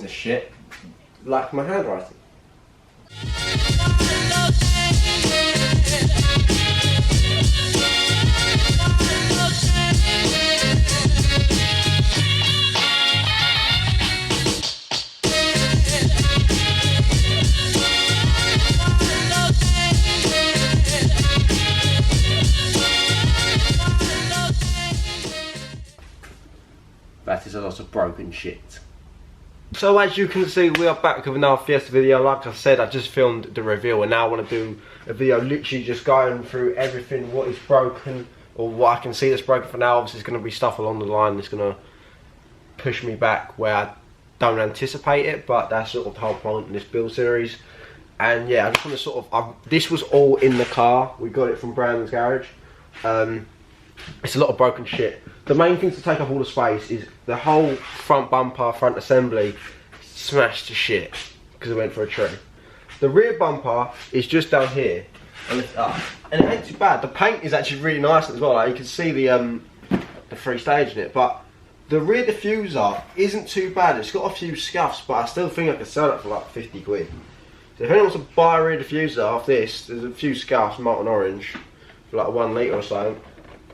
of shit, like my handwriting. That is a lot of broken shit. So as you can see, we are back with another Fiesta video. Like I said, I just filmed the reveal and now I want to do a video literally just going through everything, what is broken or what I can see that's broken for now. Obviously there's going to be stuff along the line that's going to push me back where I don't anticipate it, but that's sort of the whole point in this build series. And yeah, I just want to sort of, this was all in the car. We got it from Brandon's garage. It's a lot of broken shit. The main thing to take up all the space is the whole front bumper, front assembly smashed to shit because it went for a tree. The rear bumper is just down here. I lift it up, and it ain't too bad. The paint is actually really nice as well. Like you can see the free stage in it, but the rear diffuser isn't too bad. It's got a few scuffs, but I still think I could sell it for like 50 quid. So if anyone wants to buy a rear diffuser off this, there's a few scuffs, molten orange, for like 1 litre or so.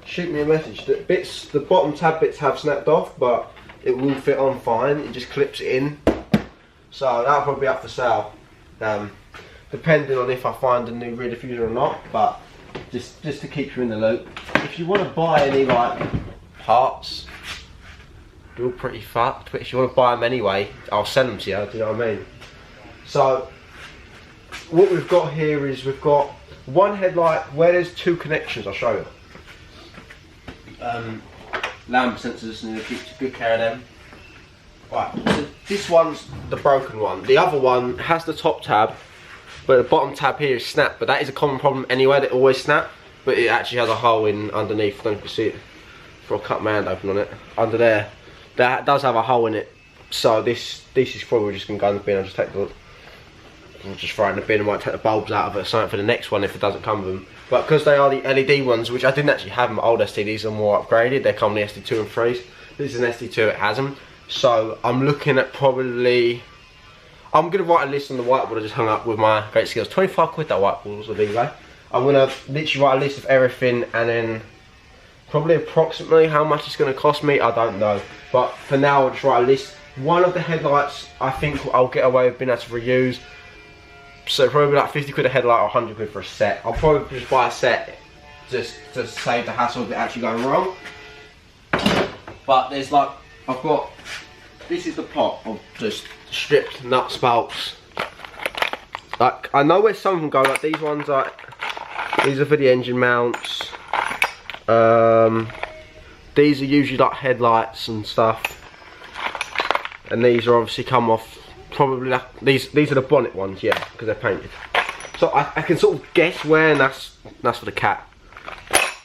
Shoot me a message. The bottom tab bits have snapped off, but it will fit on fine. It just clips it in, so that'll probably be up for sale, depending on if I find a new rear diffuser or not. But just to keep you in the loop, if you want to buy any like parts, they're all pretty fucked. But if you want to buy them anyway, I'll send them to you. Do you know what I mean? So what we've got here is we've got one headlight where there's 2 connections. I'll show you. Lamp sensors, and keep good care of them. Right, so this one's the broken one. The other one has the top tab, but the bottom tab here is snapped. But that is a common problem anyway, they always snap. But it actually has a hole in underneath, I don't know if you can see it, for a cut my hand open on it. Under there, that does have a hole in it. So this is probably just going to go in the bin. I'll just take the, I'll just throw it in the bin. I might take the bulbs out of it or something for the next one if it doesn't come with them. But because they are the LED ones, which I didn't actually have them, old STDs are more upgraded. They come in the SD2 and 3s. This is an SD2, it has them. So I'm looking at probably, I'm going to write a list on the whiteboard I just hung up with my great skills. 25 quid that whiteboard was a Vivo. I'm going to literally write a list of everything and then probably approximately how much it's going to cost me, I don't know. But for now I'll just write a list. One of the headlights I think I'll get away with being able to reuse. So probably like 50 quid a headlight or 100 quid for a set. I'll probably just buy a set just to save the hassle of it actually going wrong. But there's like, I've got, this is the pot of just stripped nuts bolts. Like I know where some of them go, like these ones, like these are for the engine mounts. These are usually like headlights and stuff. And these are obviously come off. Probably like, these are the bonnet ones, yeah, because they're painted. So I can sort of guess where, and that's for the cat.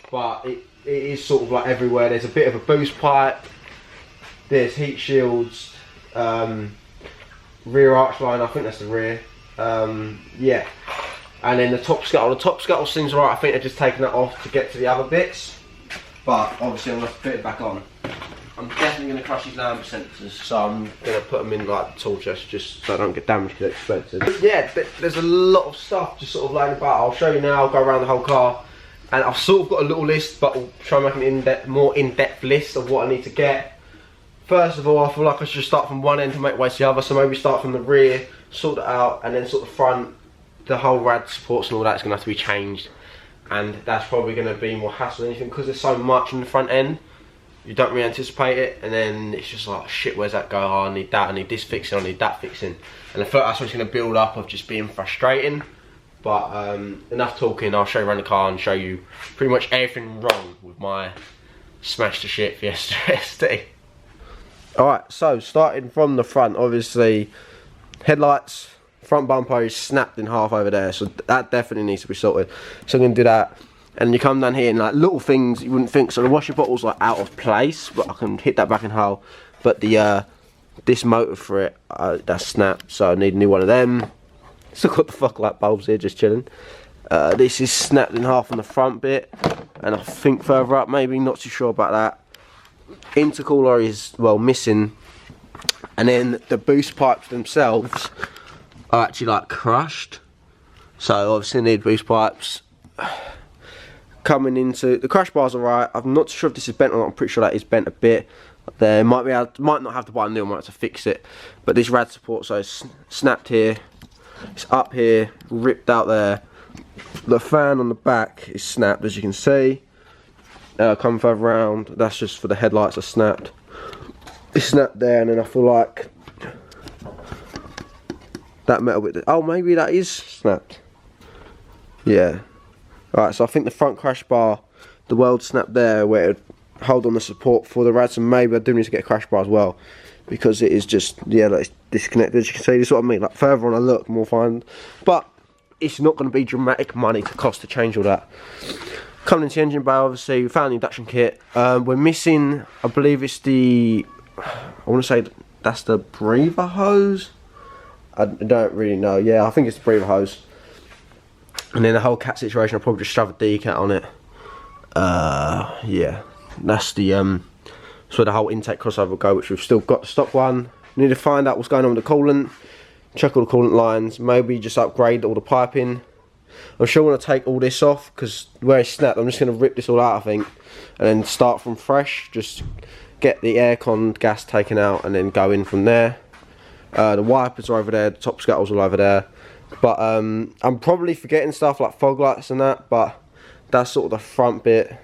But it is sort of like everywhere. There's a bit of a boost pipe. There's heat shields. Rear arch line, I think that's the rear. Yeah. And then the top scuttle. The top scuttle seems right. I think they're just taking that off to get to the other bits. But obviously I'm going to fit it back on. I'm definitely going to crush these lamp sensors, so I'm going to put them in like the tool chest just so I don't get damaged because they're expensive. But yeah, there's a lot of stuff just sort of laying about. I'll show you now, I'll go around the whole car. And I've sort of got a little list, but I'll try and make an more in-depth list of what I need to get. First of all, I feel like I should start from one end to make way to the other, so maybe start from the rear, sort it out, and then sort of the front, the whole rad supports and all that's going to have to be changed. And that's probably going to be more hassle than anything because there's so much on the front end. You don't really anticipate it, and then it's just like, shit, where's that go? Oh, I need that, I need this fixing, I need that fixing. And I feel like that's what's going to build up of just being frustrating. But enough talking, I'll show you around the car and show you pretty much everything wrong with my smash to shit Fiesta ST. Alright, so starting from the front, obviously, headlights, front bumper is snapped in half over there, so that definitely needs to be sorted. So I'm going to do that. And you come down here and like little things you wouldn't think. So the washer bottle's like out of place, but I can hit that back in hole. But the this motor for it, that's snapped, so I need a new one of them. Still got the fuck light bulbs here, just chilling. This is snapped in half on the front bit, and I think further up, maybe, not too sure about that. Intercooler is, well, missing And then the boost pipes themselves are actually like crushed. So obviously need boost pipes. Coming into the crash bars, alright. I'm not sure if this is bent or not. I'm pretty sure that is bent a bit. There might not have to buy a new one, might have to fix it. But this rad support, so it's snapped here, it's up here, ripped out there. The fan on the back is snapped, as you can see. Come further around, that's just for the headlights are snapped. It's snapped there, and then I feel like that metal bit. Oh, maybe that is snapped. Yeah. Right, so I think the front crash bar, the weld snapped there where it would hold on the support for the rads, and maybe I do need to get a crash bar as well, because it is just, yeah, like it's disconnected. As you can see, this is what I mean. Like further on I look, more fine, but it's not going to be dramatic money to cost to change all that. Coming into the engine bay, obviously we found the induction kit. We're missing, I believe it's the, I want to say that's the breather hose. I don't really know. Yeah, I think it's the breather hose. And then the whole cat situation, I'll probably just shove a D-cat on it. Yeah, that's the so the whole intake crossover will go, which we've still got the stock one. We need to find out what's going on with the coolant, check all the coolant lines, maybe just upgrade all the piping. I'm sure I'm going to take all this off, because where it's snapped, I'm just going to rip this all out, I think, and then start from fresh. Just get the aircon gas taken out and then go in from there. The wipers are over there, the top scuttles are over there. But I'm probably forgetting stuff like fog lights and that, but that's sort of the front bit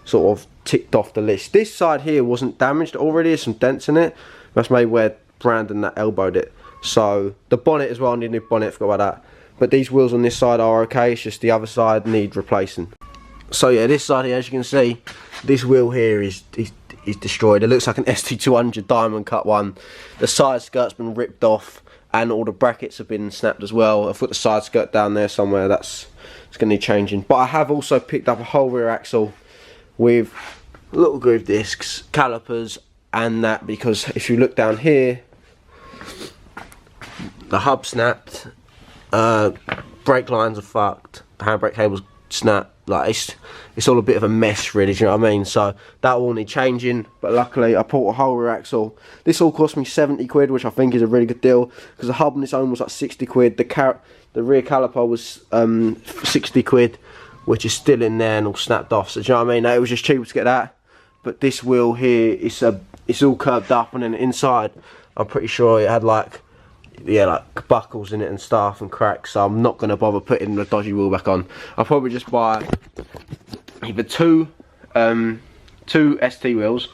sort of ticked off the list. This side here wasn't damaged already, there's some dents in it. That's maybe where Brandon that elbowed it. So the bonnet as well, I need a new bonnet, forgot about that. But these wheels on this side are okay, it's just the other side need replacing. So yeah, this side here, as you can see, this wheel here is destroyed. It looks like an ST200 diamond cut one. The side skirt's been ripped off, and all the brackets have been snapped as well. I've got the side skirt down there somewhere, it's going to need changing. But I have also picked up a whole rear axle with little groove discs, calipers and that, because if you look down here, the hub snapped, brake lines are fucked, the handbrake cable's snapped. Like it's all a bit of a mess really, do you know what I mean? So that will need changing, but luckily I bought a whole rear axle. This all cost me 70 quid, which I think is a really good deal, because the hub on its own was like 60 quid. The rear caliper was 60 quid, which is still in there and all snapped off. So do you know what I mean? It was just cheaper to get that. But this wheel here, it's all curved up, and then inside I'm pretty sure it had like, yeah, like buckles in it and stuff and cracks, so I'm not going to bother putting the dodgy wheel back on. I'll probably just buy either two ST wheels,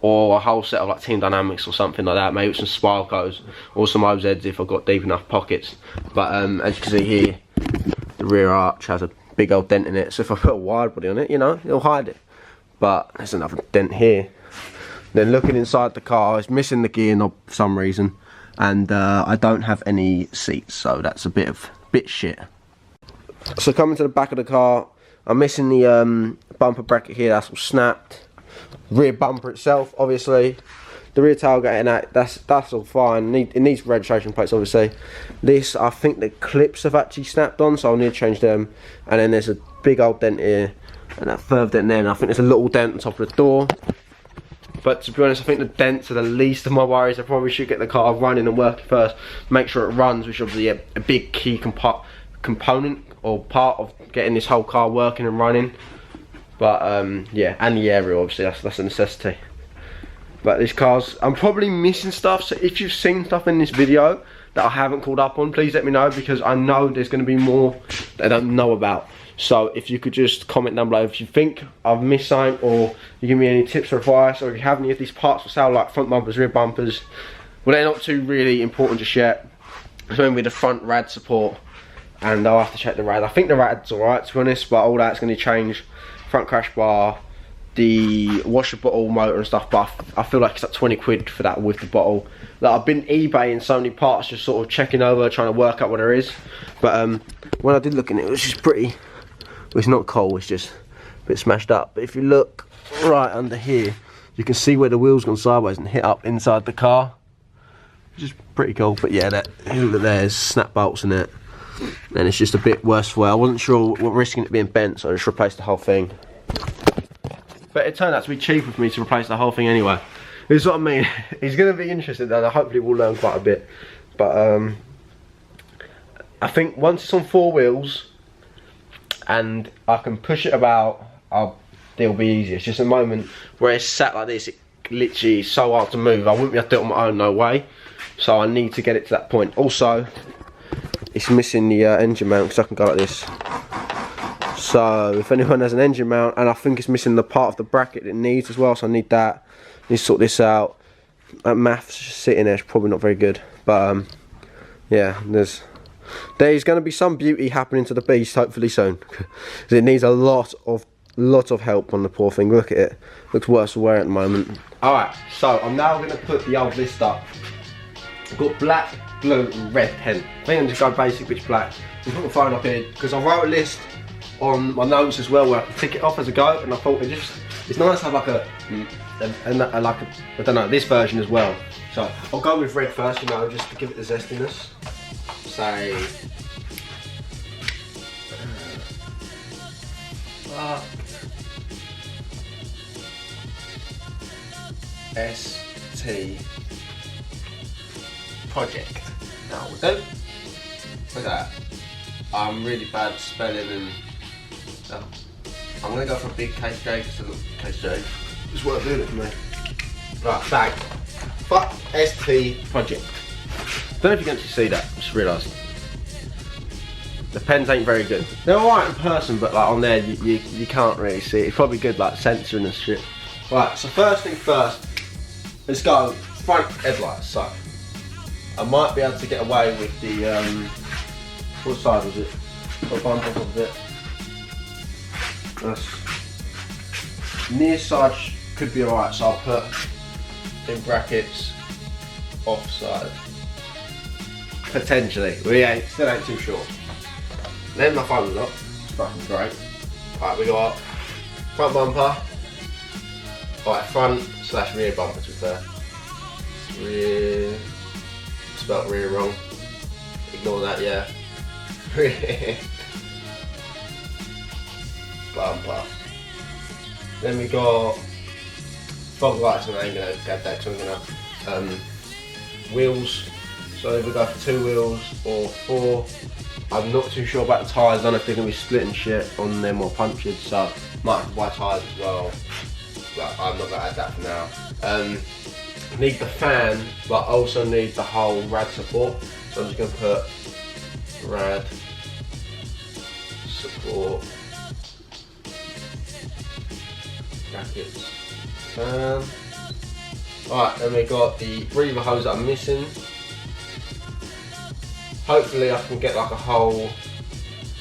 or a whole set of like Team Dynamics or something like that, maybe some Spalcos or some OZs if I've got deep enough pockets. But as you can see here, the rear arch has a big old dent in it, so if I put a wide body on it, you know, it'll hide it. But there's another dent here. Then looking inside the car, it's missing the gear knob for some reason. And I don't have any seats, so that's a bit shit. So coming to the back of the car, I'm missing the bumper bracket here, that's all snapped. Rear bumper itself, obviously. The rear tailgate and that's all fine. It needs registration plates, obviously. This, I think the clips have actually snapped on, so I'll need to change them. And then there's a big old dent here, and that further dent there, and I think there's a little dent on top of the door. But to be honest, I think the dents are the least of my worries. I probably should get the car running and working first, make sure it runs, which is obviously a big key component or part of getting this whole car working and running. But yeah, and the aerial, obviously, that's a necessity. But this car's, I'm probably missing stuff, so if you've seen stuff in this video that I haven't called up on, please let me know, because I know there's going to be more that I don't know about. So if you could just comment down below if you think I've missed something, or you give me any tips or advice, or if you have any of these parts for sale, like front bumpers, rear bumpers. Well, they're not too really important just yet. It's only with the front rad support, and I'll have to check the rad. I think the rad's alright, to be honest, but all that's going to change. Front crash bar, the washer bottle motor and stuff, but I feel like it's like 20 quid for that with the bottle. Like, I've been eBaying so many parts, just sort of checking over, trying to work out what there is. But when I did look in it, it was just pretty. Well, it's not cold, it's just a bit smashed up. But if you look right under here, you can see where the wheel's gone sideways and hit up inside the car, which is pretty cool. But yeah, there's snap bolts in it, and it's just a bit worse for wear. I wasn't sure what risking it being bent, so I just replaced the whole thing. But it turned out to be cheaper for me to replace the whole thing anyway. It's what I mean. He's going to be interested and hopefully we'll learn quite a bit. But I think once it's on 4 wheels and I can push it about, it'll be easier. It's just a moment where it's sat like this, it literally is so hard to move. I wouldn't be able to do it on my own, no way. So I need to get it to that point. Also, it's missing the engine mount because I can go like this. So if anyone has an engine mount, and I think it's missing the part of the bracket it needs as well, so I need that. Need to sort this out. Maths just sitting there is probably not very good, but yeah, there's going to be some beauty happening to the beast hopefully soon. Because it needs a lot of help on the poor thing. Look at it, looks worse for wear at the moment. All right, so I'm now going to put the old list up. I've got black, blue, and red pen. I think I'm just going basic, which black. I'm putting my phone up here because I wrote a list on my notes as well where I can tick it off as I go, and I thought it's nice to have like I don't know, this version as well. So I'll go with red first, you know, just to give it the zestiness. Say ST project. Now we'll do. Look at that. I'm really bad at spelling and I'm gonna go for a big case J because I look case J. Just what I'm doing it for me. Right, bag. But ST project. Don't know if you can actually see that, I just realised. The pens ain't very good. They're alright in person, but like on there you can't really see it. It's probably good like censoring and shit. Right, so first thing first, let's go front headlights. So I might be able to get away with the what side was it? What bumper of it? Near side could be alright, so I'll put in brackets offside. Potentially. We still ain't too sure. Then my phone was up. It's fucking great. Alright, we got front bumper. Alright, front / rear bumper to be fair. Rear. Spelt rear wrong. Ignore that, yeah. Rear. Bumper. Then we got fog lights, and I ain't gonna get that because I'm gonna wheels. So if we go for 2 wheels or 4, I'm not too sure about the tyres. I don't know if they're gonna be splitting shit on them or punctured, so might have to buy tyres as well. But I'm not gonna add that for now. Need the fan, but also need the whole rad support. So I'm just gonna put rad support brackets fan. Alright, then we got the breather hose that I'm missing. Hopefully I can get like a whole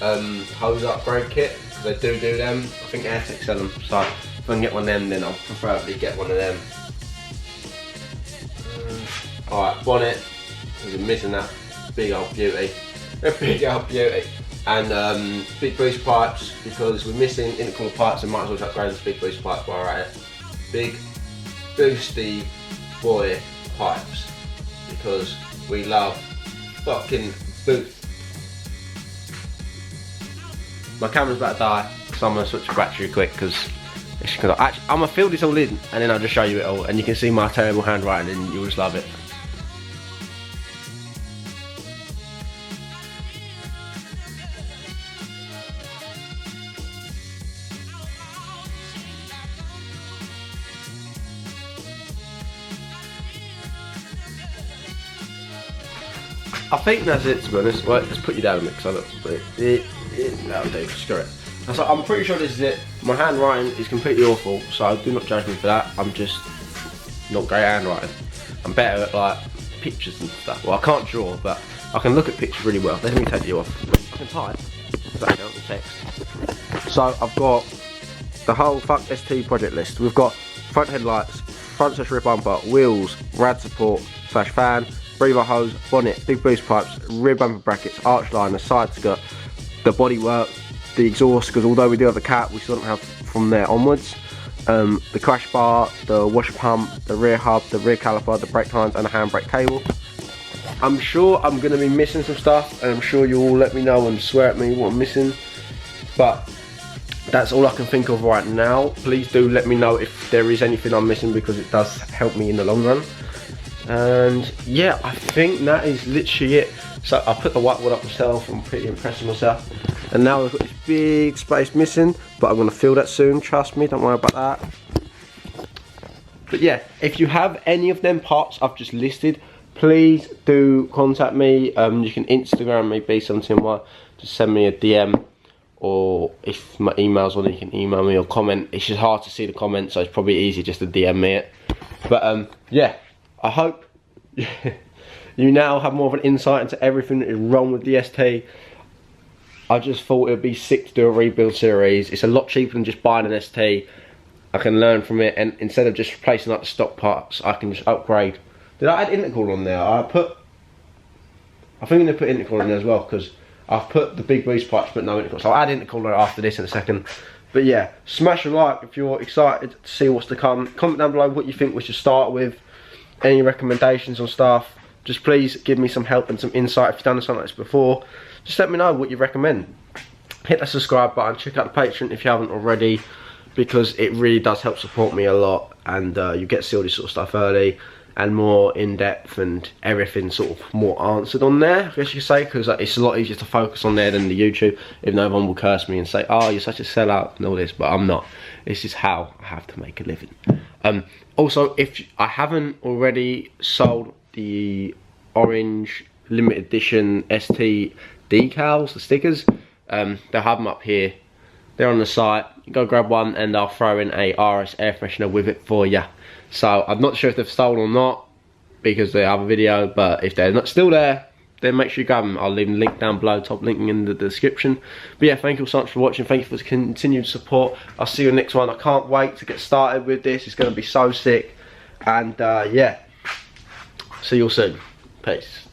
hose upgrade kit, because they do them. I think Airtech sell them, so if I can get one of them, then I'll preferably get one of them. Alright, bonnet, because I'm missing that big old beauty. A big old beauty. And big boost pipes, because we're missing intercooler pipes, and might as well upgrade to big boost pipes while we're at it. Big boosty boy pipes, because we love fucking boost. My camera's about to die, so I'm gonna switch the battery quick because I'm gonna fill this all in and then I'll just show you it all, and you can see my terrible handwriting and you'll just love it. I think that's it, to be honest. Right, let's put you down a minute because I look. That'll do, screw it. So I'm pretty sure this is it. My handwriting is completely awful, so do not judge me for that. I'm just not great at handwriting. I'm better at like pictures and stuff. Well, I can't draw, but I can look at pictures really well. Let me take you off. I can type. That counts the text. So I've got the whole fuck ST project list. We've got front headlights, front / rear bumper, wheels, rad support / fan, breather hose, bonnet, big boost pipes, rear bumper brackets, arch liner, side skirt, the bodywork, the exhaust, because although we do have the cat, we still don't have from there onwards, the crash bar, the washer pump, the rear hub, the rear caliper, the brake lines, and the handbrake cable. I'm sure I'm going to be missing some stuff, and I'm sure you'll all let me know and swear at me what I'm missing, but that's all I can think of right now. Please do let me know if there is anything I'm missing, because it does help me in the long run. And yeah, I think that is literally it. So I put the whiteboard up myself. I'm pretty impressed with myself. And now we've got this big space missing, but I'm going to fill that soon, trust me, don't worry about that. But yeah, if you have any of them parts I've just listed, please do contact me. You can Instagram me, bsonty, just send me a DM, or if my email's on it, you can email me or comment. It's just hard to see the comments, so it's probably easier just to DM me it. But yeah, I hope you now have more of an insight into everything that is wrong with the ST. I just thought it would be sick to do a rebuild series. It's a lot cheaper than just buying an ST. I can learn from it, and instead of just replacing like the stock parts, I can just upgrade. Did I add intercooler on there? I think I'm going to put intercooler on there as well, because I've put the big boost pipes but no intercooler. So I'll add intercooler after this in a second. But yeah, smash a like if you're excited to see what's to come. Comment down below what you think we should start with. Any recommendations on stuff. Just please give me some help and some insight. If you've done something like this before, just let me know what you recommend. Hit that subscribe button, check out the Patreon if you haven't already, because it really does help support me a lot, and you get to see all this sort of stuff early and more in depth, and everything sort of more answered on there, I guess you could say, because it's a lot easier to focus on there than the YouTube, even though everyone will curse me and say, oh, you're such a sellout and all this, but I'm not. This is how I have to make a living. Also, if I haven't already sold the orange limited edition ST decals, the stickers, they'll have them up here. They're on the site. Go grab one, and I'll throw in a RS air freshener with it for you. So I'm not sure if they've sold or not, because they have a video, but if they're not still there, then make sure you grab them. I'll leave a link down below, top linking in the description. But yeah, thank you so much for watching. Thank you for the continued support. I'll see you in the next one. I can't wait to get started with this. It's going to be so sick. And yeah, see you all soon. Peace.